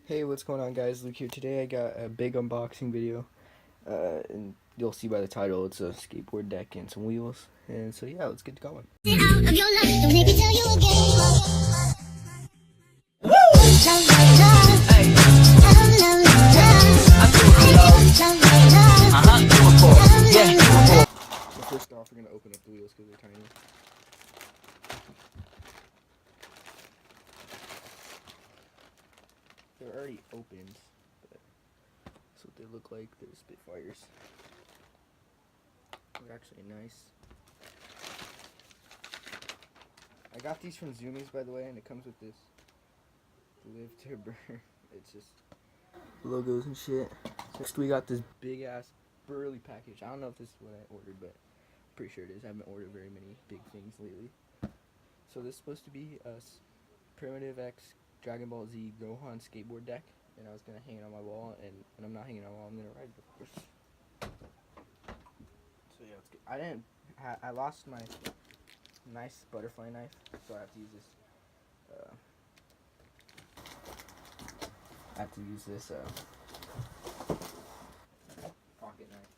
Hey, what's going on, guys? Luke here. Today I got a big unboxing video, and you'll see by the title it's a skateboard deck and some wheels. And so yeah, let's get going. So first off, we're gonna open up the wheels because they're tiny. They're already opened, but that's what they look like. They're Spitfires. They're actually nice. I got these from Zoomies, by the way, and it comes with this Live to Burn. It's just logos and shit. Next we got this big ass burly package. I don't know if this is what I ordered, but I'm pretty sure it is. I haven't ordered very many big things lately. So this is supposed to be a Primitive X Dragon Ball Z Gohan skateboard deck, and I was gonna hang it on my wall, and when I'm not hanging it on my wall, I'm gonna ride it, of course. So yeah, let's get. I lost my nice butterfly knife, so I have to use this. Pocket knife.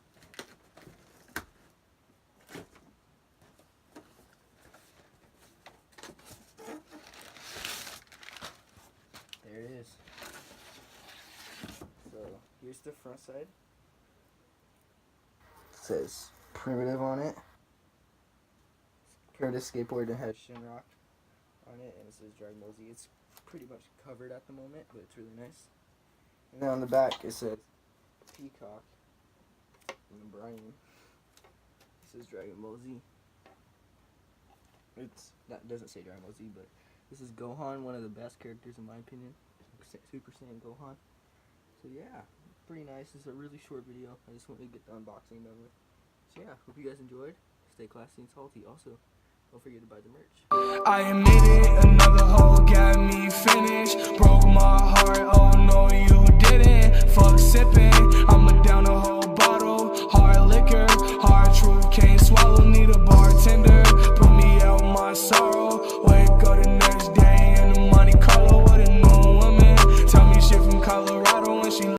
There it is. So here's the front side. It says Primitive on it. Primitive Skateboard, and has Shinrock on it, and it says Dragon Ball Z. It's pretty much covered at the moment, but it's really nice. And then on the back it says Peacock and Brian. It says Dragon Ball Z. That doesn't say Dragon Ball Z, but this is Gohan, one of the best characters in my opinion. Super Saiyan Gohan. So yeah, pretty nice. It's a really short video. I just wanted to get the unboxing done with. So yeah, hope you guys enjoyed. Stay classy and salty. Also, don't forget to buy the merch. I admit it, another hoe got me finished. Broke my heart, oh